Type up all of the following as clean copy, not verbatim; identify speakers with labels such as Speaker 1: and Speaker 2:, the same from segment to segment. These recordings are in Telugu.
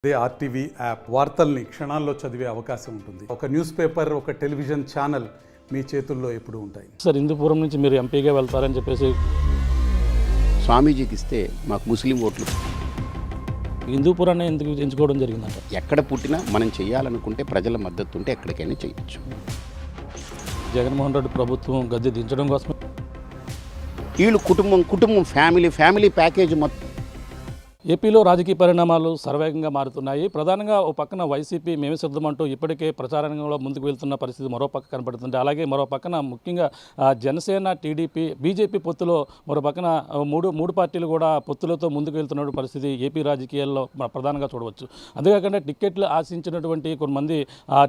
Speaker 1: అదే ఆర్టీవీ యాప్ వార్తల్ని క్షణాల్లో చదివే అవకాశం ఉంటుంది. ఒక న్యూస్ పేపర్, ఒక టెలివిజన్ ఛానల్ మీ చేతుల్లో ఎప్పుడూ ఉంటాయి.
Speaker 2: సార్, హిందూపురం నుంచి మీరు ఎంపీగా వెళ్తారని చెప్పేసి
Speaker 3: స్వామీజీకి ఇస్తే మాకు ముస్లిం ఓట్లు.
Speaker 2: హిందూపురాన్ని ఎందుకు ఎంచుకోవడం జరిగిందంట?
Speaker 3: ఎక్కడ పుట్టినా మనం చేయాలనుకుంటే ప్రజల మద్దతు ఉంటే ఎక్కడికైనా చేయొచ్చు.
Speaker 2: జగన్మోహన్ రెడ్డి ప్రభుత్వం గద్దె దించడం కోసం
Speaker 3: వీళ్ళు కుటుంబం ఫ్యామిలీ ప్యాకేజ్ మొత్తం.
Speaker 2: ఏపీలో రాజకీయ పరిణామాలు శరవేగంగా మారుతున్నాయి. ప్రధానంగా ఓ పక్కన వైసీపీ మేమే సిద్ధమంటూ ఇప్పటికే ప్రచారంలో ముందుకు వెళ్తున్న పరిస్థితి మరో పక్క కనపడుతుంది. అలాగే మరో పక్కన ముఖ్యంగా జనసేన, టీడీపీ, బీజేపీ పొత్తులో మరో పక్కన మూడు పార్టీలు కూడా పొత్తులతో ముందుకు వెళ్తున్న పరిస్థితి ఏపీ రాజకీయాల్లో ప్రధానంగా చూడవచ్చు. అంతేకాకుండా టిక్కెట్లు ఆశించినటువంటి కొంతమంది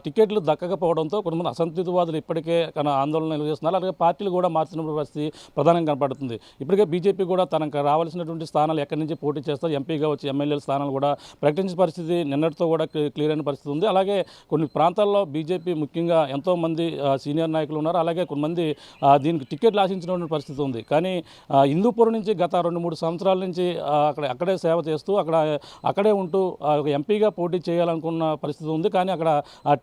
Speaker 2: టిక్కెట్లు దక్కకపోవడంతో కొంతమంది అసంతృప్తివాదులు ఇప్పటికే ఆందోళన నిలవేస్తున్నారు. అలాగే పార్టీలు కూడా మారుతున్న పరిస్థితి ప్రధానంగా కనపడుతుంది. ఇప్పటికే బీజేపీ కూడా తనకు రావాల్సినటువంటి స్థానాలు ఎక్కడి నుంచి పోటీ చేస్తారు, ఎంపీగా వచ్చి ఎమ్మెల్యేల స్థానాలు కూడా ప్రకటించిన పరిస్థితి నిన్నటితో కూడా క్లియర్ అయిన పరిస్థితి ఉంది. అలాగే కొన్ని ప్రాంతాల్లో బీజేపీ ముఖ్యంగా ఎంతోమంది సీనియర్ నాయకులు ఉన్నారు. అలాగే కొంతమంది దీనికి టికెట్లు ఆశించిన పరిస్థితి ఉంది. కానీ హిందూపురం నుంచి గత 2-3 సంవత్సరాల నుంచి అక్కడే సేవ చేస్తూ అక్కడే ఉంటూ ఒక ఎంపీగా పోటీ చేయాలనుకున్న పరిస్థితి ఉంది. కానీ అక్కడ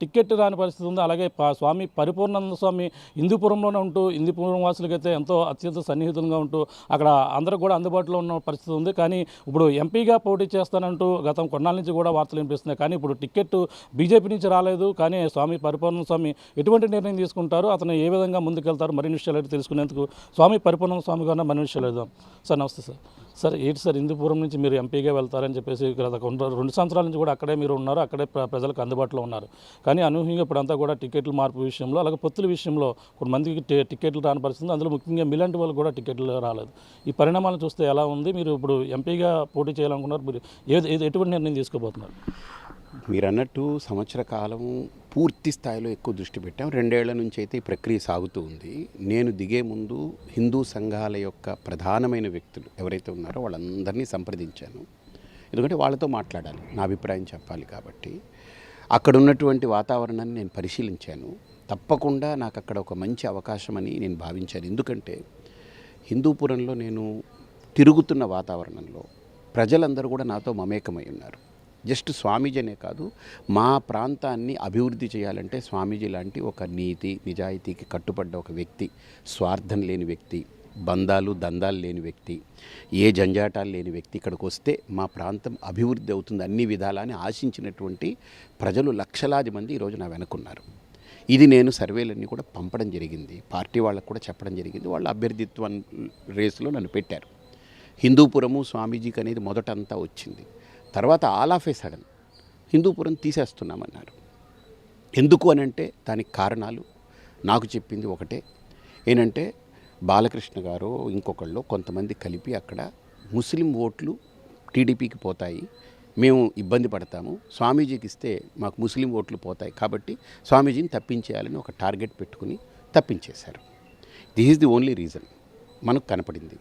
Speaker 2: టికెట్ రాని పరిస్థితి ఉంది. అలాగే స్వామి పరిపూర్ణానంద స్వామి హిందూపురంలోనే ఉంటూ హిందూపురం వాసులకైతే ఎంతో అత్యంత సన్నిహితంగా ఉంటూ అక్కడ అందరూ కూడా అందుబాటులో ఉన్న పరిస్థితి ఉంది. కానీ ఇప్పుడు ఎంపీగా పోటీ చేస్తానంటూ గతం కొన్నాళ్ళ నుంచి కూడా వార్తలు వినిపిస్తున్నాయి. కానీ ఇప్పుడు టికెట్ బీజేపీ నుంచి రాలేదు. కానీ స్వామి పరిపూర్ణ స్వామి ఎటువంటి నిర్ణయం తీసుకుంటారు, అతను ఏ విధంగా ముందుకెళ్తారు, మరిన్ని విషయాలు తెలుసుకునేందుకు స్వామి పరిపూర్ణ స్వామి గారిని మరిన్ని విషయాలు వెళ్దాం. సార్, నమస్తే సార్. సార్, ఏంటి సార్, హిందూపురం నుంచి మీరు ఎంపీగా వెళ్తారని చెప్పేసి గత 2 సంవత్సరాల నుంచి కూడా అక్కడే మీరు ఉన్నారు, అక్కడే ప్రజలకు అందుబాటులో ఉన్నారు. కానీ అనూహ్యంగా ఇప్పుడంతా కూడా టికెట్ల మార్పు విషయంలో, అలాగే పొత్తుల విషయంలో కొంతమందికి టికెట్లు రాని పరిస్థితి, అందులో ముఖ్యంగా మీలాంటి వాళ్ళు కూడా టికెట్లు రాలేదు. ఈ పరిణామాలను చూస్తే ఎలా ఉంది? మీరు ఇప్పుడు ఎంపీగా పోటీ చేయాలనుకున్నారు, మీరు ఎటువంటి నిర్ణయం తీసుకోబోతున్నారు?
Speaker 3: మీరు అన్నట్టు సంవత్సర కాలం పూర్తి స్థాయిలో ఎక్కువ దృష్టి పెట్టాం. 2 ఏళ్ల నుంచి అయితే ఈ ప్రక్రియ సాగుతూ ఉంది. నేను దిగే ముందు హిందూ సంఘాల యొక్క ప్రధానమైన వ్యక్తులు ఎవరైతే ఉన్నారో వాళ్ళందరినీ సంప్రదించాను. ఎందుకంటే వాళ్ళతో మాట్లాడాలి, నా అభిప్రాయం చెప్పాలి. కాబట్టి అక్కడ ఉన్నటువంటి వాతావరణాన్ని నేను పరిశీలించాను. తప్పకుండా నాకు అక్కడ ఒక మంచి అవకాశం అని నేను భావించాను. ఎందుకంటే హిందూపురంలో నేను తిరుగుతున్న వాతావరణంలో ప్రజలందరూ కూడా నాతో మమేకమై ఉన్నారు. జస్ట్ స్వామీజీ అనే కాదు, మా ప్రాంతాన్ని అభివృద్ధి చేయాలంటే స్వామీజీ లాంటి ఒక నీతి నిజాయితీకి కట్టుబడ్డ ఒక వ్యక్తి, స్వార్థం లేని వ్యక్తి, దందాలు లేని వ్యక్తి, ఏ జంజాటాలు లేని వ్యక్తి ఇక్కడికి వస్తే మా ప్రాంతం అభివృద్ధి అవుతుంది అన్ని విధాలని ఆశించినటువంటి ప్రజలు లక్షలాది మంది ఈరోజు నా వెనుకున్నారు. ఇది నేను సర్వేలన్నీ కూడా పంపడం జరిగింది, పార్టీ వాళ్ళకు కూడా చెప్పడం జరిగింది. వాళ్ళ అభ్యర్థిత్వం రేసులో నన్ను పెట్టారు. హిందూపురము స్వామీజీకి అనేది మొదటంతా వచ్చింది. తర్వాత all of a sudden Hindupuram తీసేస్తున్నామన్నారు. ఎందుకు అని అంటే దానికి కారణాలు నాకు చెప్పింది ఒకటే, ఏంటంటే బాలకృష్ణ గారు ఇంకొకళ్ళు కొంతమంది కలిపి అక్కడ ముస్లిం ఓట్లు టీడీపీకి పోతాయి, మేము ఇబ్బంది పడతాము, స్వామీజీకి ఇస్తే మాకు ముస్లిం ఓట్లు పోతాయి, కాబట్టి స్వామీజీని తప్పించేయాలని ఒక టార్గెట్ పెట్టుకుని తప్పించేశారు. This is the only reason మనకు కనపడింది.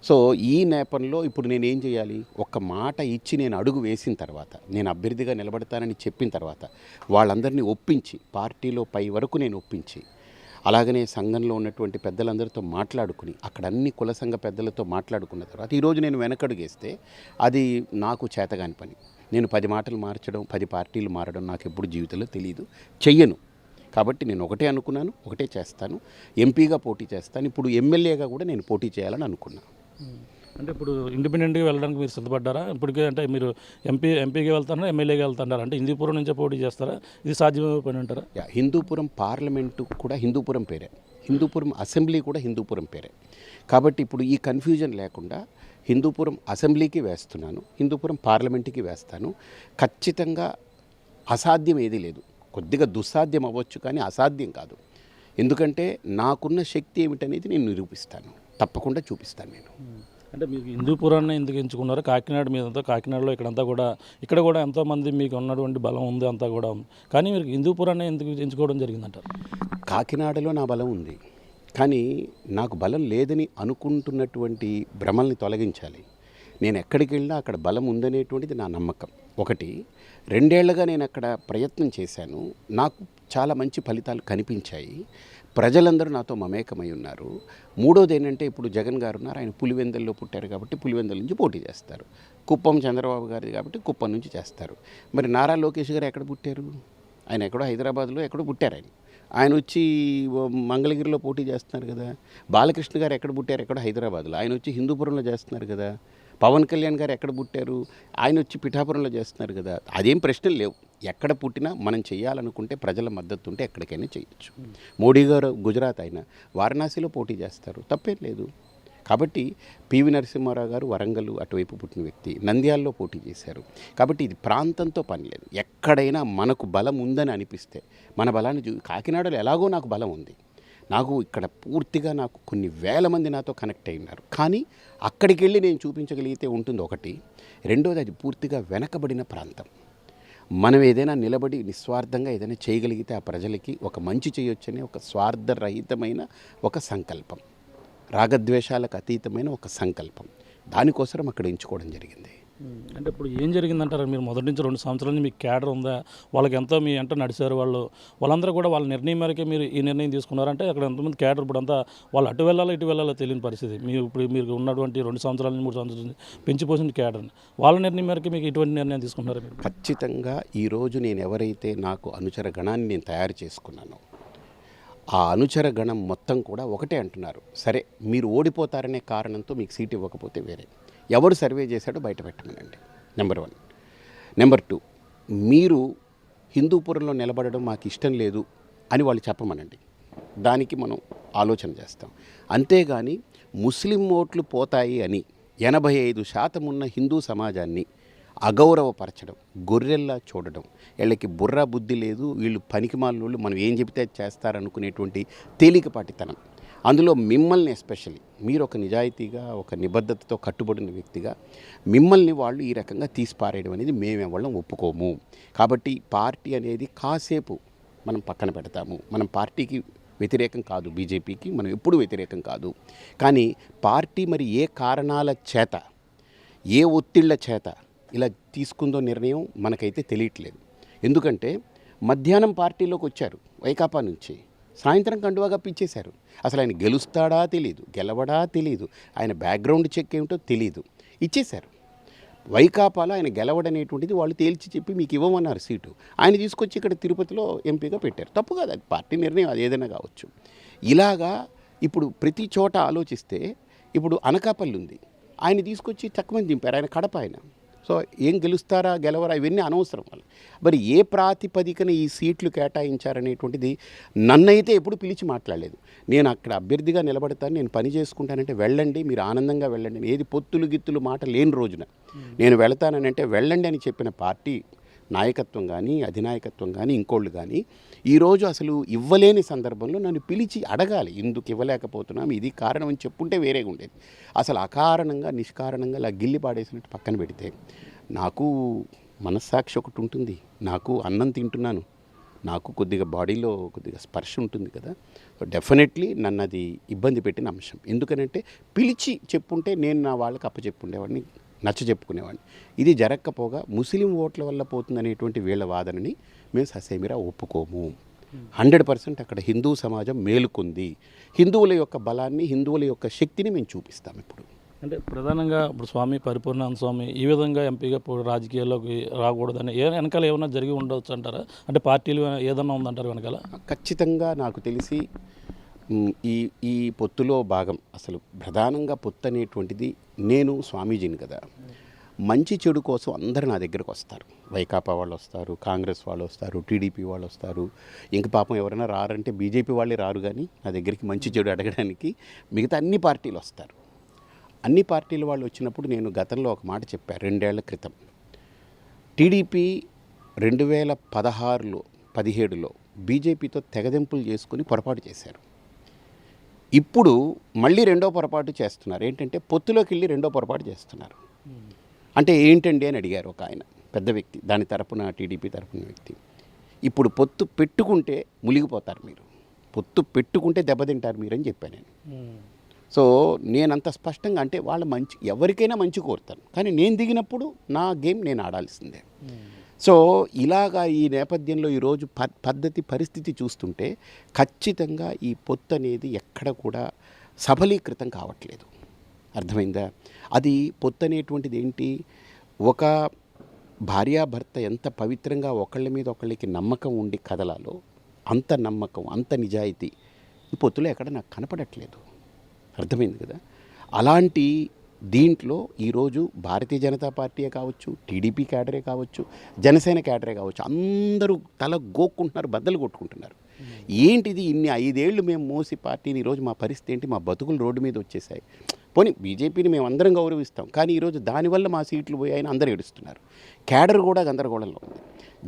Speaker 3: సో ఈ నేపథ్యంలో ఇప్పుడు నేనేం చేయాలి? ఒక్క మాట ఇచ్చి నేను అడుగు వేసిన తర్వాత, నేను అభ్యర్థిగా నిలబడతానని చెప్పిన తర్వాత వాళ్ళందరినీ ఒప్పించి, పార్టీలో పై వరకు నేను ఒప్పించి, అలాగనే సంఘంలో ఉన్నటువంటి పెద్దలందరితో మాట్లాడుకుని, అక్కడ అన్ని కుల సంఘ పెద్దలతో మాట్లాడుకున్న తర్వాత ఈరోజు నేను వెనకడుగేస్తే అది నాకు చేతగాని పని. నేను 10 మాటలు మార్చడం, 10 పార్టీలు మారడం నాకు ఎప్పుడు జీవితంలో తెలియదు, చెయ్యను. కాబట్టి నేను ఒకటే అనుకున్నాను, ఒకటే చేస్తాను, ఎంపీగా పోటీ చేస్తాను. ఇప్పుడు ఎమ్మెల్యేగా కూడా నేను పోటీ చేయాలని అనుకున్నాను.
Speaker 2: అంటే ఇప్పుడు ఇండిపెండెంట్గా వెళ్ళడానికి మీరు సిద్ధపడ్డారా? ఇప్పటికే అంటే మీరు ఎంపీగా వెళ్తారా, ఎమ్మెల్యేగా వెళ్తారా? అంటే హిందూపురం నుంచే పోటీ చేస్తారా? ఇది సాధ్యమే పని అంటారా?
Speaker 3: హిందూపురం పార్లమెంటు కూడా హిందూపురం పేరే, హిందూపురం అసెంబ్లీ కూడా హిందూపురం పేరే. కాబట్టి ఇప్పుడు ఈ కన్ఫ్యూజన్ లేకుండా హిందూపురం అసెంబ్లీకి వేస్తున్నాను, హిందూపురం పార్లమెంటుకి వేస్తాను. ఖచ్చితంగా అసాధ్యం ఏదీ లేదు. కొద్దిగా దుస్సాధ్యం అవ్వచ్చు, కానీ అసాధ్యం కాదు. ఎందుకంటే నాకున్న శక్తి ఏమిటనేది నేను నిరూపిస్తాను, తప్పకుండా చూపిస్తాను నేను.
Speaker 2: అంటే మీకు హిందూపురాన్ని ఎందుకు ఎంచుకున్నారు? కాకినాడ మీదంతా, కాకినాడలో ఇక్కడ కూడా ఎంతోమంది మీకు ఉన్నటువంటి బలం ఉంది, అంతా కూడా ఉంది. కానీ మీరు హిందూపురాన్ని ఎందుకు ఎంచుకోవడం జరిగిందంటారు?
Speaker 3: కాకినాడలో నా బలం ఉంది, కానీ నాకు బలం లేదని అనుకుంటున్నటువంటి భ్రమల్ని తొలగించాలి. నేను ఎక్కడికి వెళ్ళినా అక్కడ బలం ఉందనేటువంటిది నా నమ్మకం. ఒకటి 2 ఏళ్లుగా నేను అక్కడ ప్రయత్నం చేశాను. నాకు చాలా మంచి ఫలితాలు కనిపించాయి. ప్రజలందరూ నాతో మమేకమై ఉన్నారు. మూడోది ఏంటంటే ఇప్పుడు జగన్ గారు ఉన్నారు. ఆయన పులివెందుల్లో పుట్టారు కాబట్టి పులివెందుల నుంచి పోటీ చేస్తారు. కుప్పం చంద్రబాబు గారిది కాబట్టి కుప్పం నుంచి చేస్తారు. మరి నారా లోకేష్ గారు ఎక్కడ పుట్టారు? ఆయన ఎక్కడో హైదరాబాద్లో ఎక్కడో పుట్టారు. ఆయన వచ్చి మంగళగిరిలో పోటీ చేస్తున్నారు కదా. బాలకృష్ణ గారు ఎక్కడ పుట్టారు? ఎక్కడో హైదరాబాద్లో. ఆయన వచ్చి హిందూపురంలో చేస్తున్నారు కదా. పవన్ కళ్యాణ్ గారు ఎక్కడ పుట్టారు? ఆయన వచ్చి పిఠాపురంలో చేస్తున్నారు కదా. అదేం ప్రశ్నలు లేవు. ఎక్కడ పుట్టినా మనం చేయాలనుకుంటే ప్రజల మద్దతు ఉంటే ఎక్కడికైనా చేయొచ్చు. మోడీ గారు గుజరాత్ అయినా వారణాసిలో పోటీ చేస్తారు, తప్పేం లేదు. కాబట్టి పివి నరసింహారావు గారు వరంగల్ అటువైపు పుట్టిన వ్యక్తి, నంద్యాలలో పోటీ చేశారు. కాబట్టి ఇది ప్రాంతంతో పని లేదు. ఎక్కడైనా మనకు బలం ఉందని అనిపిస్తే మన బలాన్ని కాకినాడలో ఎలాగో నాకు బలం ఉంది. నాకు ఇక్కడ పూర్తిగా నాకు కొన్ని వేల మంది నాతో కనెక్ట్ అయినారు. కానీ అక్కడికి వెళ్ళి నేను చూపించగలిగితే ఉంటుంది ఒకటి. రెండోది, అది పూర్తిగా వెనకబడిన ప్రాంతం. మనం ఏదైనా నిలబడి నిస్వార్థంగా ఏదైనా చేయగలిగితే ఆ ప్రజలకి ఒక మంచి చేయొచ్చనే ఒక స్వార్థరహితమైన ఒక సంకల్పం, రాగద్వేషాలకు అతీతమైన ఒక సంకల్పం, దానికోసం అక్కడ ఎంచుకోవడం జరిగింది.
Speaker 2: అంటే ఇప్పుడు ఏం జరిగిందంటారు? మీరు మొదటి నుంచి 2 సంవత్సరాల నుంచి మీకు క్యాడర్ ఉందా? వాళ్ళకి ఎంతో మీ ఎంట నడిచారు వాళ్ళందరూ కూడా వాళ్ళ నిర్ణయం మేరకే మీరు ఈ నిర్ణయం తీసుకున్నారంటే అక్కడ ఎంతమంది క్యాడర్ ఇప్పుడు అంతా వాళ్ళు అటు వెళ్ళాలో ఇటు వెళ్ళాలో తెలియని పరిస్థితి. మీరు ఉన్నటువంటి 2 సంవత్సరాల నుంచి 3 సంవత్సరాల నుంచి పెంచిపోసిన క్యాడర్ని వాళ్ళ నిర్ణయం మేరకే మీకు ఇటువంటి నిర్ణయం తీసుకున్నారు మీరు?
Speaker 3: ఖచ్చితంగా ఈరోజు నేను ఎవరైతే నాకు అనుచర గణాన్ని నేను తయారు చేసుకున్నానో ఆ అనుచర గణం మొత్తం కూడా ఒకటే అంటున్నారు, సరే మీరు ఓడిపోతారనే కారణంతో మీకు సీట్ ఇవ్వకపోతే వేరే ఎవరు సర్వే చేశాడో బయట పెట్టమనండి. నెంబర్ 1. నెంబర్ 2, మీరు హిందూపురంలో నిలబడడం మాకు ఇష్టం లేదు అని వాళ్ళు చెప్పమనండి. దానికి మనం ఆలోచన చేస్తాం. అంతేగాని ముస్లిం ఓట్లు పోతాయి అని 85% ఉన్న హిందూ సమాజాన్ని అగౌరవపరచడం, గొర్రెల్లా చూడడం, వీళ్ళకి బుర్ర బుద్ధి లేదు, వీళ్ళు పనికిమాలినోళ్ళు, మనం ఏం చెబితే చేస్తారనుకునేటువంటి తేలికపాటితనం, అందులో మిమ్మల్ని ఎస్పెషల్లీ మీరు ఒక నిజాయితీగా ఒక నిబద్ధతతో కట్టుబడిన వ్యక్తిగా మిమ్మల్ని వాళ్ళు ఈ రకంగా తీసిపారేయడం అనేది మేమెవళ్ళం ఒప్పుకోము. కాబట్టి పార్టీ అనేది కాసేపు మనం పక్కన పెడతాము. మనం పార్టీకి వ్యతిరేకం కాదు, బీజేపీకి మనం ఎప్పుడూ వ్యతిరేకం కాదు. కానీ పార్టీ మరి ఏ కారణాల చేత ఏ ఒత్తిళ్ల చేత ఇలా తీసుకుందో నిర్ణయం మనకైతే తెలియట్లేదు. ఎందుకంటే మధ్యాహ్నం పార్టీలోకి వచ్చారు వైకాపా నుంచి, సాయంత్రం కండువా కప్పిచ్చేశారు. అసలు ఆయన గెలుస్తాడా తెలీదు, గెలవడా తెలీదు, ఆయన బ్యాక్గ్రౌండ్ చెక్ ఏమిటో తెలీదు, ఇచ్చేశారు. వైకాపాలో ఆయన గెలవడనేటువంటిది వాళ్ళు తేల్చి చెప్పి మీకు ఇవ్వమన్నారు సీటు. ఆయన తీసుకొచ్చి ఇక్కడ తిరుపతిలో ఎంపీగా పెట్టారు. తప్పు కాదు, అది పార్టీ నిర్ణయం, అది ఏదైనా కావచ్చు. ఇలాగా ఇప్పుడు ప్రతి చోట ఆలోచిస్తే ఇప్పుడు అనకాపల్లి ఉంది, ఆయన తీసుకొచ్చి తక్కువ దింపారు, ఆయన కడప ఆయన. సో ఏం గెలుస్తారా గెలవరా ఇవన్నీ అనవసరం వాళ్ళు. మరి ఏ ప్రాతిపదికన ఈ సీట్లు కేటాయించారనేటువంటిది నన్నైతే ఎప్పుడు పిలిచి మాట్లాడలేదు. నేను అక్కడ అభ్యర్థిగా నిలబడతాను, నేను పని చేసుకుంటానంటే వెళ్ళండి, మీరు ఆనందంగా వెళ్ళండి. ఏది పొత్తులు గిత్తులు మాట లేని రోజున నేను వెళతానని అంటే వెళ్ళండి అని చెప్పిన పార్టీ నాయకత్వం కానీ అధినాయకత్వం కానీ ఇంకోళ్ళు కానీ ఈరోజు అసలు ఇవ్వలేని సందర్భంలో నన్ను పిలిచి అడగాలి, ఎందుకు ఇవ్వలేకపోతున్నాం, ఇది కారణం అని చెప్పుంటే వేరేగా ఉండేది. అసలు అకారణంగా నిష్కారణంగా ఇలా గిల్లి పాడేసినట్టు పక్కన పెడితే నాకు మనస్సాక్షి ఒకటి ఉంటుంది, నాకు అన్నం తింటున్నాను, నాకు కొద్దిగా బాడీలో కొద్దిగా స్పర్శ ఉంటుంది కదా. సో డెఫినెట్లీ నన్ను అది ఇబ్బంది పెట్టిన అంశం. ఎందుకనంటే పిలిచి చెప్పుంటే నేను నా వాళ్ళకి అప్పచెప్పుండేవాడిని, నచ్చ చెప్పుకునేవాడిని. ఇది జరగకపోగా ముస్లిం ఓట్ల వల్ల పోతుందనేటువంటి వీళ్ళ వాదనని మేము ససేమిరా ఒప్పుకోము. 100% అక్కడ హిందూ సమాజం మేలుకుంది. హిందువుల యొక్క బలాన్ని, హిందువుల యొక్క శక్తిని మేము చూపిస్తాం. ఇప్పుడు
Speaker 2: అంటే ప్రధానంగా ఇప్పుడు స్వామి పరిపూర్ణానంద స్వామి ఈ విధంగా ఎంపీగా రాజకీయాల్లోకి రాకూడదని వెనకాల ఏమైనా జరిగి ఉండవచ్చు అంటారా? అంటే పార్టీలు ఏదన్నా ఉందంటారు వెనకాల?
Speaker 3: ఖచ్చితంగా నాకు తెలిసి ఈ పొత్తులో భాగం, అసలు ప్రధానంగా పొత్తు అనేటువంటిది, నేను స్వామీజీని కదా, మంచి చెడు కోసం అందరూ నా దగ్గరకు వస్తారు. వైకాపా వాళ్ళు వస్తారు, కాంగ్రెస్ వాళ్ళు వస్తారు, టీడీపీ వాళ్ళు వస్తారు. ఇంక పాపం ఎవరైనా రారంటే బీజేపీ వాళ్ళే రారు, కానీ నా దగ్గరికి మంచి చెడు అడగడానికి మిగతా అన్ని పార్టీలు వస్తారు. అన్ని పార్టీల వాళ్ళు వచ్చినప్పుడు నేను గతంలో ఒక మాట చెప్పాను 2 ఏళ్ల క్రితం. టీడీపీ 2016లో 17లో బీజేపీతో తెగదెంపులు చేసుకుని పొరపాటు చేశారు. ఇప్పుడు మళ్ళీ రెండో పొరపాటు చేస్తున్నారు. ఏంటంటే పొత్తులోకి వెళ్ళి రెండో పొరపాటు చేస్తున్నారు. అంటే ఏంటండి అని అడిగారు ఒక ఆయన, పెద్ద వ్యక్తి, దాని తరపున టీడీపీ తరపున వ్యక్తి. ఇప్పుడు పొత్తు పెట్టుకుంటే మునిగిపోతారు మీరు, పొత్తు పెట్టుకుంటే దెబ్బతింటారు మీరు అని చెప్పాను నేను. సో నేనంత స్పష్టంగా అంటే వాళ్ళ మంచి ఎవరికైనా మంచి కోరుతాను, కానీ నేను దిగినప్పుడు నా గేమ్ నేను ఆడాల్సిందే. సో ఇలాగా ఈ నేపథ్యంలో ఈరోజు పద్ధతి పరిస్థితి చూస్తుంటే ఖచ్చితంగా ఈ పొత్తు అనేది ఎక్కడ కూడా సఫలీకృతం కావట్లేదు. అర్థమైందా? అది పొత్తు అనేటువంటిది ఏంటి, ఒక భార్యాభర్త ఎంత పవిత్రంగా ఒకళ్ళ మీద ఒకళ్ళకి నమ్మకం ఉండి కదలాలో అంత నమ్మకం, అంత నిజాయితీ ఈ పొత్తులో ఎక్కడ నాకు కనపడట్లేదు. అర్థమైంది కదా? అలాంటి దీంట్లో ఈరోజు భారతీయ జనతా పార్టీయే కావచ్చు, టీడీపీ క్యాడరే కావచ్చు, జనసేన క్యాడరే కావచ్చు, అందరూ తల గోక్కుంటున్నారు, బద్దలు కొట్టుకుంటున్నారు. ఏంటిది ఇన్ని 5 ఏళ్ళు మేము మోసి పార్టీని ఈరోజు మా పరిస్థితి ఏంటి, మా బతుకులు రోడ్డు మీద వచ్చేసాయి. పోనీ బీజేపీని మేము అందరం గౌరవిస్తాం, కానీ ఈరోజు దానివల్ల మా సీట్లు పోయాయని అందరూ ఏడుస్తున్నారు. క్యాడర్ కూడా గందరగోళంలో ఉంది,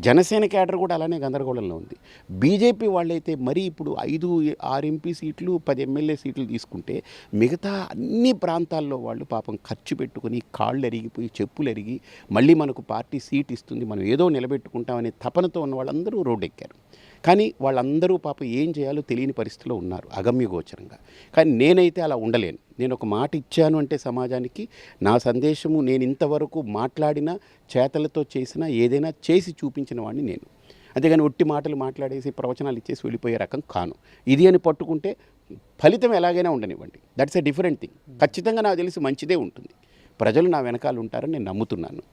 Speaker 3: జనసేన క్యాడర్ కూడా అలానే గందరగోళంలో ఉంది. బీజేపీ వాళ్ళైతే మరీ ఇప్పుడు 5-6 ఎంపీ సీట్లు 10 ఎమ్మెల్యే సీట్లు తీసుకుంటే మిగతా అన్ని ప్రాంతాల్లో వాళ్ళు పాపం ఖర్చు పెట్టుకుని కాళ్ళు ఎరిగిపోయి చెప్పులు ఎరిగి మళ్ళీ మనకు పార్టీ సీట్ ఇస్తుంది, మనం ఏదో నిలబెట్టుకుంటామనే తపనతో ఉన్న వాళ్ళందరూ రోడ్డు ఎక్కారు. కానీ వాళ్ళందరూ పాపం ఏం చేయాలో తెలియని పరిస్థితిలో ఉన్నారు, అగమ్యగోచరంగా. కానీ నేనైతే అలా ఉండలేను. నేను ఒక మాట ఇచ్చాను అంటే సమాజానికి నా సందేశము, నేను ఇంతవరకు మాట్లాడిన చేతలతో చేసిన ఏదైనా చేసి చూపించిన వాడిని నేను. అంతేగాని ఒట్టి మాటలు మాట్లాడేసి ప్రవచనాలు ఇచ్చేసి వెళ్ళిపోయే రకం కాను. ఇది అని పట్టుకుంటే ఫలితం ఎలాగైనా ఉండనివ్వండి, దట్స్ ఎ డిఫరెంట్ థింగ్. ఖచ్చితంగా నాకు తెలిసి మంచిదే ఉంటుంది. ప్రజలు నా వెనకాల ఉంటారని నేను నమ్ముతున్నాను,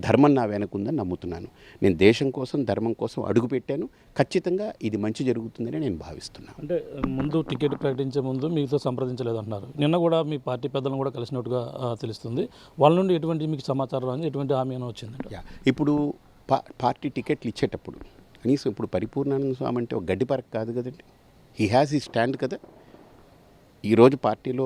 Speaker 3: ధర్మం నా వెనకుందని నమ్ముతున్నాను. నేను దేశం కోసం, ధర్మం కోసం అడుగు పెట్టాను. ఖచ్చితంగా ఇది మంచి జరుగుతుందని నేను భావిస్తున్నాను.
Speaker 2: అంటే ముందు టికెట్ ప్రకటించే ముందు మీతో సంప్రదించలేదు అంటున్నారు. నిన్న కూడా మీ పార్టీ పెద్దలను కూడా కలిసినట్టుగా తెలుస్తుంది. వాళ్ళ నుండి ఎటువంటి మీకు సమాచారం అని, ఎటువంటి హామీ అని వచ్చింది?
Speaker 3: ఇప్పుడు పార్టీ టికెట్లు ఇచ్చేటప్పుడు కనీసం ఇప్పుడు పరిపూర్ణానంద స్వామి అంటే ఒక గడ్డి పరక కాదు కదండి, హీ హ్యాస్ ఈ స్టాండ్ కదా. ఈరోజు పార్టీలో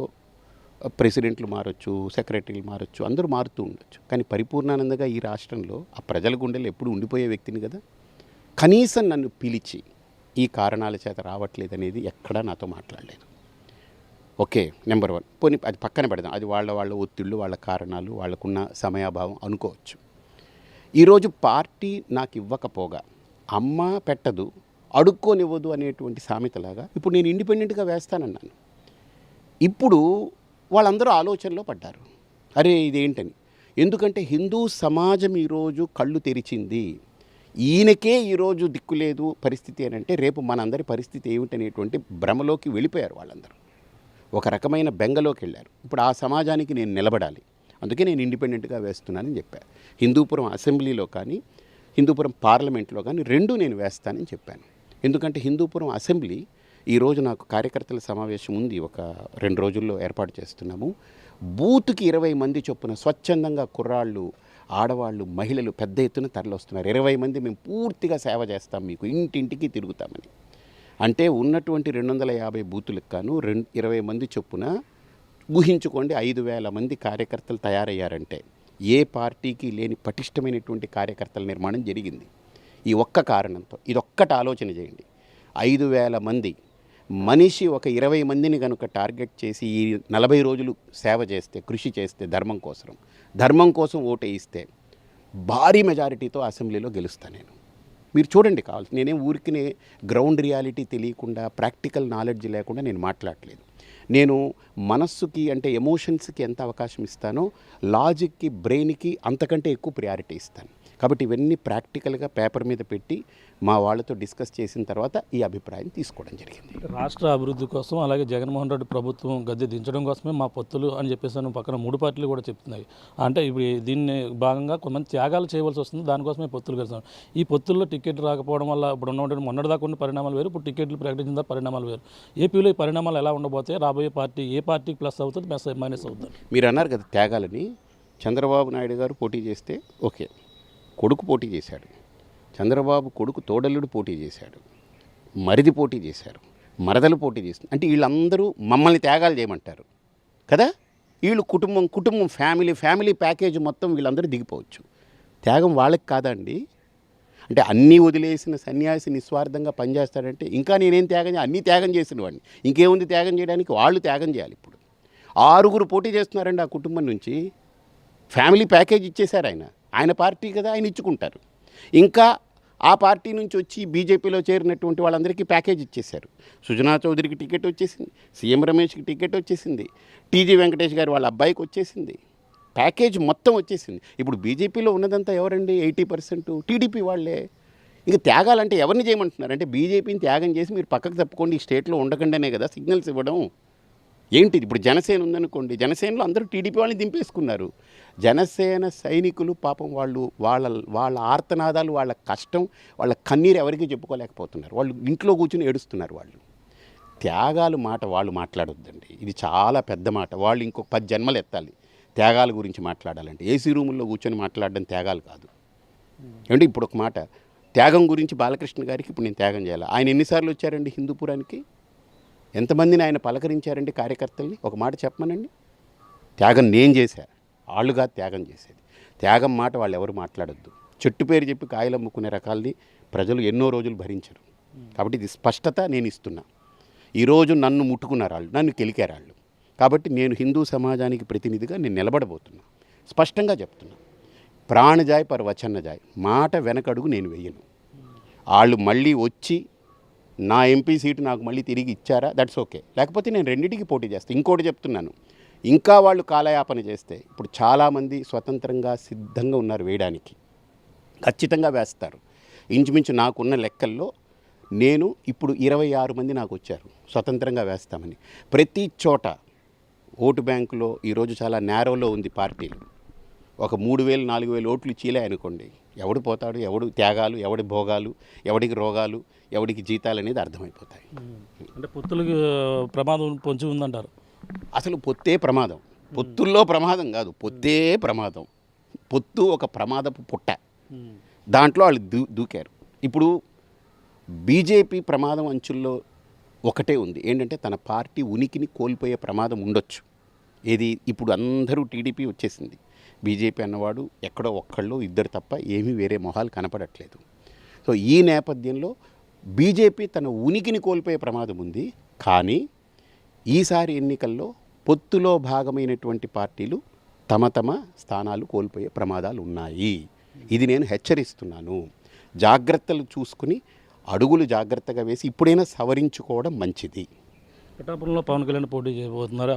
Speaker 3: ప్రెసిడెంట్లు మారచ్చు, సెక్రటరీలు మారచ్చు, అందరూ మారుతూ ఉండొచ్చు, కానీ పరిపూర్ణానందగా ఈ రాష్ట్రంలో ఆ ప్రజల గుండెలు ఎప్పుడు ఉండిపోయే వ్యక్తిని కదా. కనీసం నన్ను పిలిచి ఈ కారణాల చేత రావట్లేదనేది ఎక్కడా నాతో మాట్లాడలేదు. Okay, number 1. పోనీ అది పక్కన పెడదాం, అది వాళ్ళ ఒత్తిళ్ళు, వాళ్ళ కారణాలు, వాళ్ళకున్న సమయాభావం అనుకోవచ్చు. ఈరోజు పార్టీ నాకు ఇవ్వకపోగా అమ్మ పెట్టదు అడుక్కోనివ్వదు అనేటువంటి సామెతలాగా ఇప్పుడు నేను ఇండిపెండెంట్గా వేస్తానన్నాను. ఇప్పుడు వాళ్ళందరూ ఆలోచనలో పడ్డారు, అరే ఇదేంటని. ఎందుకంటే హిందూ సమాజం ఈరోజు కళ్ళు తెరిచింది, ఈయనకే ఈరోజు దిక్కులేదు పరిస్థితి అని అంటే రేపు మనందరి పరిస్థితి ఏమిటనేటువంటి భ్రమలోకి వెళ్ళిపోయారు వాళ్ళందరూ. ఒక రకమైన బెంగలోకి వెళ్ళారు. ఇప్పుడు ఆ సమాజానికి నేను నిలబడాలి, అందుకే నేను ఇండిపెండెంట్గా వేస్తున్నానని చెప్పాను. హిందూపురం అసెంబ్లీలో కానీ హిందూపురం పార్లమెంట్లో కానీ 2 నేను వేస్తానని చెప్పాను. ఎందుకంటే హిందూపురం అసెంబ్లీ ఈరోజు నాకు కార్యకర్తల సమావేశం ఉంది, ఒక 2 రోజుల్లో ఏర్పాటు చేస్తున్నాము. బూత్కి 20 మంది చొప్పున స్వచ్ఛందంగా కుర్రాళ్ళు, ఆడవాళ్ళు, మహిళలు పెద్ద ఎత్తున తరలిస్తున్నారు. 20 మంది మేము పూర్తిగా సేవ చేస్తాం, మీకు ఇంటింటికి తిరుగుతామని. అంటే ఉన్నటువంటి 250 బూతులకు గాను 20 మంది చొప్పున ఊహించుకోండి, 5,000 మంది కార్యకర్తలు తయారయ్యారంటే ఏ పార్టీకి లేని పటిష్టమైనటువంటి కార్యకర్తల నిర్మాణం జరిగింది ఈ ఒక్క కారణంతో. ఇదొక్కటి ఆలోచన చేయండి. 5,000 మంది మనిషి ఒక 20 మందిని కనుక టార్గెట్ చేసి ఈ 40 రోజులు సేవ చేస్తే, కృషి చేస్తే, ధర్మం కోసం ఓటేయిస్తే భారీ మెజారిటీతో అసెంబ్లీలో గెలుస్తాను నేను. మీరు చూడండి కావాలి, నేనేం ఊరికినే గ్రౌండ్ రియాలిటీ తెలియకుండా, ప్రాక్టికల్ నాలెడ్జ్ లేకుండా నేను మాట్లాడలేదు. నేను మనస్సుకి అంటే ఎమోషన్స్కి ఎంత అవకాశం ఇస్తానో లాజిక్కి, బ్రెయిన్కి అంతకంటే ఎక్కువ ప్రయారిటీ ఇస్తాను. కాబట్టి ఇవన్నీ ప్రాక్టికల్గా పేపర్ మీద పెట్టి మా వాళ్ళతో డిస్కస్ చేసిన తర్వాత ఈ అభిప్రాయం తీసుకోవడం జరిగింది.
Speaker 2: రాష్ట్ర అభివృద్ధి కోసం, అలాగే జగన్మోహన్ రెడ్డి ప్రభుత్వం గద్దె దించడం కోసమే మా పొత్తులు అని చెప్పేసి పక్కన 3 పార్టీలు కూడా చెప్తున్నాయి. అంటే ఇప్పుడు దీన్ని భాగంగా కొంతమంది త్యాగాలు చేయవలసి వస్తుంది, దానికోసమే పొత్తులు కలిసాం. ఈ పొత్తుల్లో టికెట్ రాకపోవడం వల్ల ఇప్పుడు ఉన్నటువంటి మొన్నటిదాకా ఉన్న పరిణామాలు వేరు, ఇప్పుడు టికెట్లు ప్రకటించిన పరిణామాలు వేరు. ఏపీలో ఈ పరిణామాలు ఎలా ఉండబోతే, రాబోయే పార్టీ ఏ పార్టీకి ప్లస్ అవుతుంది, మైనస్ అవుతుంది?
Speaker 3: మీరు అన్నారు కదా త్యాగాలని. చంద్రబాబు నాయుడు గారు పోటీ చేస్తే ఓకే, కొడుకు పోటీ చేశాడు, చంద్రబాబు కొడుకు తోడల్లుడు పోటీ చేశాడు, మరిది పోటీ చేశారు, మరదలు పోటీ చేస్తుంది. అంటే వీళ్ళందరూ మమ్మల్ని త్యాగాలు చేయమంటారు కదా. వీళ్ళు కుటుంబం ఫ్యామిలీ ప్యాకేజ్ మొత్తం వీళ్ళందరూ దిగిపోవచ్చు. త్యాగం వాళ్ళకి కాదండి. అంటే అన్నీ వదిలేసిన సన్యాసి నిస్వార్థంగా పనిచేస్తాడంటే ఇంకా నేనేం త్యాగం, అన్నీ త్యాగం చేసిన వాడిని, ఇంకేముంది త్యాగం చేయడానికి? వాళ్ళు త్యాగం చేయాలి. ఇప్పుడు 6 పోటీ చేస్తున్నారండి ఆ కుటుంబం నుంచి. ఫ్యామిలీ ప్యాకేజ్ ఇచ్చేశారు ఆయన పార్టీ కదా, ఆయన ఇచ్చుకుంటారు. ఇంకా ఆ పార్టీ నుంచి వచ్చి బీజేపీలో చేరినటువంటి వాళ్ళందరికీ ప్యాకేజ్ ఇచ్చేశారు. సుజనా చౌదరికి టికెట్ వచ్చేసింది, సీఎం రమేష్కి టికెట్ వచ్చేసింది, టీజీ వెంకటేష్ గారు వాళ్ళ అబ్బాయికి వచ్చేసింది, ప్యాకేజ్ మొత్తం వచ్చేసింది. ఇప్పుడు బీజేపీలో ఉన్నదంతా ఎవరండి? 80% టీడీపీ వాళ్ళే. ఇక త్యాగాలంటే ఎవరిని చేయమంటున్నారు? అంటే బీజేపీని త్యాగం చేసి మీరు పక్కకు తప్పుకోండి, ఈ స్టేట్లో ఉండకుండానే కదా సిగ్నల్స్ ఇవ్వడం. ఏంటి ఇప్పుడు జనసేన ఉందనుకోండి, జనసేనలో అందరూ టీడీపీ వాళ్ళని దింపేసుకున్నారు. జనసేన సైనికులు పాపం వాళ్ళ ఆర్తనాదాలు, వాళ్ళ కష్టం, వాళ్ళ కన్నీరు ఎవరికి చెప్పుకోలేకపోతున్నారు. వాళ్ళు ఇంట్లో కూర్చుని ఏడుస్తున్నారు. వాళ్ళు త్యాగాలు మాట వాళ్ళు మాట్లాడొద్దండి. ఇది చాలా పెద్ద మాట. వాళ్ళు ఇంకొక 10 జన్మలు ఎత్తాలి త్యాగాల గురించి మాట్లాడాలంటే. ఏసీ రూముల్లో కూర్చొని మాట్లాడడం త్యాగాలు కాదు. ఏమంటే ఇప్పుడు ఒక మాట, త్యాగం గురించి బాలకృష్ణ గారికి ఇప్పుడు నేను త్యాగం చేయాలి. ఆయన ఎన్నిసార్లు వచ్చారండి హిందూపురానికి? ఎంతమందిని ఆయన పలకరించారండి కార్యకర్తల్ని? ఒక మాట చెప్పమనండి. త్యాగం నేను చేశా, వాళ్ళుగా త్యాగం చేసేది. త్యాగం మాట వాళ్ళు ఎవరు మాట్లాడొద్దు. చెట్టు పేరు చెప్పి కాయలు అమ్ముకునే రకాల్ని ప్రజలు ఎన్నో రోజులు భరించరు. కాబట్టి ఇది స్పష్టత నేను ఇస్తున్నా. ఈరోజు నన్ను ముట్టుకున్నారు వాళ్ళు, నన్ను కెలికారు వాళ్ళు. కాబట్టి నేను హిందూ సమాజానికి ప్రతినిధిగా నేను నిలబడబోతున్నా. స్పష్టంగా చెప్తున్నా, ప్రాణజాయ్ పర్ వచన్నజాయ్, మాట వెనకడుగు నేను వెయ్యను. వాళ్ళు మళ్ళీ వచ్చి నా ఎంపీ సీటు నాకు మళ్ళీ తిరిగి ఇచ్చారా, దట్స్ ఓకే. లేకపోతే నేను రెండింటికి పోటీ చేస్తాను. ఇంకోటి చెప్తున్నాను, ఇంకా వాళ్ళు కాలయాపన చేస్తే ఇప్పుడు చాలామంది స్వతంత్రంగా సిద్ధంగా ఉన్నారు వేయడానికి, ఖచ్చితంగా వేస్తారు. ఇంచుమించు నాకున్న లెక్కల్లో నేను ఇప్పుడు 26 మంది నాకు వచ్చారు స్వతంత్రంగా వేస్తామని. ప్రతి చోట ఓటు బ్యాంకులో ఈరోజు చాలా నేరోలో ఉంది పార్టీలు. ఒక 3,000 4,000 ఓట్లు చీలే అనుకోండి, ఎవడు పోతాడు, ఎవడు త్యాగాలు, ఎవడి భోగాలు, ఎవడికి రోగాలు, ఎవడికి జీతాలు అనేది అర్థమైపోతాయి.
Speaker 2: అంటే పొత్తులకి ప్రమాదం పొంచి ఉందంటారు.
Speaker 3: అసలు పొత్తే ప్రమాదం. పొత్తుల్లో ప్రమాదం కాదు, పొత్తే ప్రమాదం. పొత్తు ఒక ప్రమాదపు పుట్ట. దాంట్లో వాళ్ళు దూకారు. ఇప్పుడు బీజేపీ ప్రమాదం అంచుల్లో ఒకటే ఉంది, ఏంటంటే తన పార్టీ ఉనికిని కోల్పోయే ప్రమాదం ఉండొచ్చు. ఏది ఇప్పుడు అందరూ టీడీపీ వచ్చేసింది, బీజేపీ అన్నవాడు ఎక్కడో ఒక్కళ్ళు ఇద్దరు తప్ప ఏమీ వేరే మొహాలు కనపడట్లేదు. సో ఈ నేపథ్యంలో బీజేపీ తన ఉనికిని కోల్పోయే ప్రమాదం ఉంది. కానీ ఈసారి ఎన్నికల్లో పొత్తులో భాగమైనటువంటి పార్టీలు తమ స్థానాలు కోల్పోయే ప్రమాదాలు ఉన్నాయి. ఇది నేను హెచ్చరిస్తున్నాను. జాగ్రత్తలు చూసుకుని అడుగులు జాగ్రత్తగా వేసి ఇప్పుడైనా సవరించుకోవడం మంచిది.
Speaker 2: పిఠాపురంలో పవన్ కళ్యాణ్ పోటీ చేయబోతున్నారు.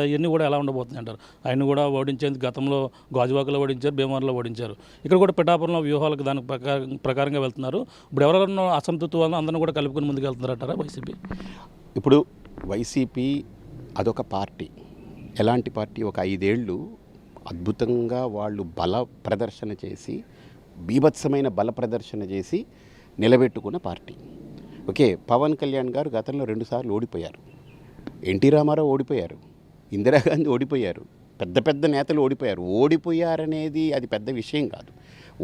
Speaker 2: ఇవన్నీ కూడా ఎలా ఉండబోతున్నాయి అంటారు? ఆయన కూడా ఓడించేందుకు గతంలో గాజువాకలో ఓడించారు, భీమవరంలో ఓడించారు. ఇక్కడ కూడా పిఠాపురంలో వ్యూహాలకు దానికి ప్రకారంగా వెళ్తున్నారు. ఇప్పుడు ఎవరెవరన్నా అసంతృప్తి వలన అందరినీ కూడా కలుపుకొని ముందుకు వెళ్తున్నారంటారా వైసీపీ?
Speaker 3: ఇప్పుడు వైసీపీ అదొక పార్టీ. ఎలాంటి పార్టీ? ఒక 5 ఏళ్ళు అద్భుతంగా వాళ్ళు బల ప్రదర్శన చేసి, బీభత్సమైన బల ప్రదర్శన చేసి నిలబెట్టుకున్న పార్టీ. ఓకే, పవన్ కళ్యాణ్ గారు గతంలో 2 సార్లు ఓడిపోయారు. ఎన్టీ రామారావు ఓడిపోయారు, ఇందిరాగాంధీ ఓడిపోయారు, పెద్ద నేతలు ఓడిపోయారు. ఓడిపోయారనేది అది పెద్ద విషయం కాదు.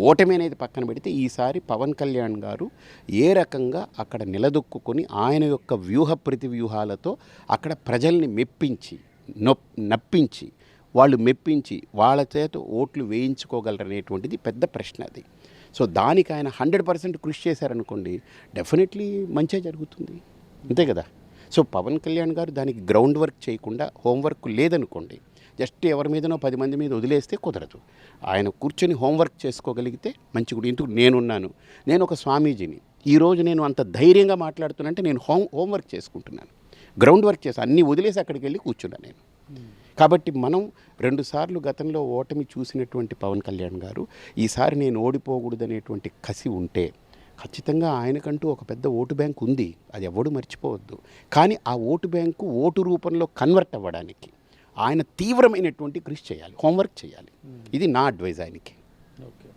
Speaker 3: ఓటమి అనేది పక్కన పెడితే ఈసారి పవన్ కళ్యాణ్ గారు ఏ రకంగా అక్కడ నిలదొక్కుని ఆయన యొక్క వ్యూహ ప్రతివ్యూహాలతో అక్కడ ప్రజల్ని మెప్పించి నప్పించి వాళ్ళు మెప్పించి వాళ్ళ చేత ఓట్లు వేయించుకోగలరనేటువంటిది పెద్ద ప్రశ్న అది. సో దానికి ఆయన 100% కృషి చేశారనుకోండి, డెఫినెట్లీ మంచిగా జరుగుతుంది. అంతే కదా. సో పవన్ కళ్యాణ్ గారు దానికి గ్రౌండ్ వర్క్ చేయకుండా, హోంవర్క్ లేదనుకోండి, జస్ట్ ఎవరి మీదనో 10 మంది మీద వదిలేస్తే కుదరదు. ఆయన కూర్చొని హోంవర్క్ చేసుకోగలిగితే మంచిగా. ఎందుకు నేనున్నాను, నేను ఒక స్వామీజీని. ఈరోజు నేను అంత ధైర్యంగా మాట్లాడుతున్నానంటే నేను హోంవర్క్ చేసుకుంటున్నాను, గ్రౌండ్ వర్క్ చేసి అన్నీ వదిలేసి అక్కడికి వెళ్ళి కూర్చున్నాను నేను. కాబట్టి మనం 2 సార్లు గతంలో ఓటమి చూసినటువంటి పవన్ కళ్యాణ్ గారు ఈసారి నేను ఓడిపోకూడదనేటువంటి కసి ఉంటే ఖచ్చితంగా ఆయనకంటూ ఒక పెద్ద ఓటు బ్యాంక్ ఉంది, అది ఎవడు మర్చిపోవద్దు. కానీ ఆ ఓటు బ్యాంకు ఓటు రూపంలో కన్వర్ట్ అవ్వడానికి ఆయన తీవ్రమైనటువంటి కృషి చేయాలి, హోంవర్క్ చేయాలి. ఇది నా అడ్వైజ్ ఆయనకి.
Speaker 2: ఓకే,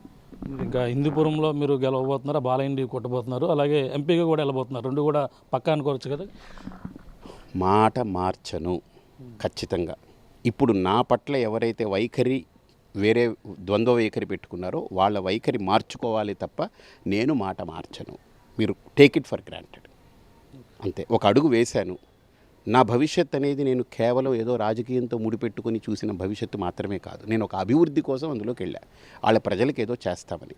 Speaker 2: ఇంకా హిందూపురంలో మీరు గెలవబోతున్నారు, బాలయ్యని కొట్టబోతున్నారు, అలాగే ఎంపీగా కూడా వెళ్ళబోతున్నారు. 2 కూడా పక్కా అనుకోవచ్చు కదా?
Speaker 3: మాట మార్చను ఖచ్చితంగా. ఇప్పుడు నా పట్ల ఎవరైతే వైఖరి వేరే ద్వంద్వ వైఖరి పెట్టుకున్నారో వాళ్ళ వైఖరి మార్చుకోవాలి తప్ప నేను మాట మార్చను. మీరు టేక్ ఇట్ ఫర్ గ్రాంటెడ్ అంతే. ఒక అడుగు వేశాను. నా భవిష్యత్ అనేది నేను కేవలం ఏదో రాజకీయంతో ముడిపెట్టుకుని చూసిన భవిష్యత్తు మాత్రమే కాదు. నేను ఒక అభివృద్ధి కోసం అందులోకి వెళ్ళా, వాళ్ళ ప్రజలకు ఏదో చేస్తామని.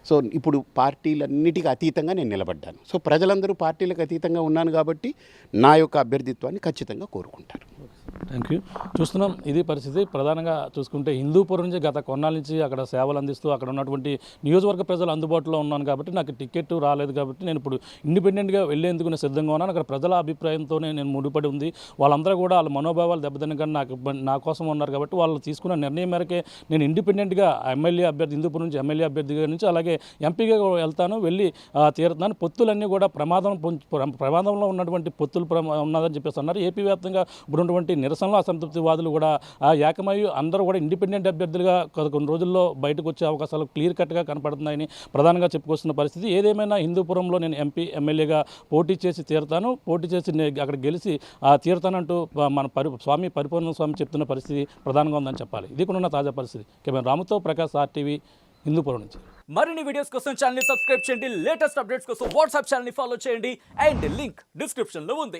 Speaker 3: సో ఇప్పుడు పార్టీలన్నిటికీ అతీతంగా నేను నిలబడ్డాను. సో ప్రజలందరూ పార్టీలకు అతీతంగా ఉన్నాను కాబట్టి నా యొక్క అభ్యర్థిత్వాన్ని ఖచ్చితంగా కోరుకుంటారు.
Speaker 2: Thank you. చూస్తున్నాం ఇది పరిస్థితి. ప్రధానంగా చూసుకుంటే హిందూపురం నుంచి గత కొన్నాళ్ళ నుంచి అక్కడ సేవలు అందిస్తూ అక్కడ ఉన్నటువంటి నియోజకవర్గ ప్రజలు అందుబాటులో ఉన్నాను కాబట్టి నాకు టికెట్ రాలేదు కాబట్టి నేను ఇప్పుడు ఇండిపెండెంట్గా వెళ్ళేందుకు నేను సిద్ధంగా ఉన్నాను. అక్కడ ప్రజల అభిప్రాయంతోనే నేను ముడిపడి ఉంది. వాళ్ళందరూ కూడా వాళ్ళ మనోభావాలు దెబ్బతినగానే నా కోసం ఉన్నారు కాబట్టి వాళ్ళు తీసుకున్న నిర్ణయం మేరకే నేను ఇండిపెండెంట్గా ఎమ్మెల్యే అభ్యర్థి హిందూపురం నుంచి ఎమ్మెల్యే అభ్యర్థిగా నుంచి అలాగే ఎంపీగా వెళ్తాను, వెళ్ళి తీరుతాను. పొత్తులన్నీ కూడా ప్రమాదంలో ఉన్నటువంటి పొత్తులు ఉన్నదని చెప్పేసి అన్నారు. ఏపీ వ్యాప్తంగా ఇప్పుడున్నటువంటి నిరసనలో అసంతృప్తివాదులు కూడా ఏకమయ్యి అందరూ కూడా ఇండిపెండెంట్ అభ్యర్థులుగా కొన్ని రోజుల్లో బయటకు వచ్చే అవకాశాలు క్లియర్ కట్గా కనపడుతున్నాయని ప్రధానంగా చెప్పుకొస్తున్న పరిస్థితి. ఏదేమైనా హిందూపురంలో నేను ఎంపీ ఎమ్మెల్యేగా పోటీ చేసి తీరుతాను, పోటీ చేసి అక్కడ గెలిచి తీరుతానంటూ మన స్వామి పరిపూర్ణ స్వామి చెప్తున్న పరిస్థితి ప్రధానంగా ఉందని చెప్పాలి. ఇది కూడా ఉన్న తాజా పరిస్థితి. కెమెరా రాముతో ప్రకాష్, RTV, హిందూపురం నుంచి.
Speaker 4: మరిన్ని వీడియోస్ కోసం ఛానల్ ని సబ్స్క్రైబ్ చేయండి. లేటెస్ట్ అప్డేట్స్ కోసం వాట్సాప్ ఛానల్ ని ఫాలో చేయండి. అండ్ లింక్ డిస్క్రిప్షన్ లో ఉంది.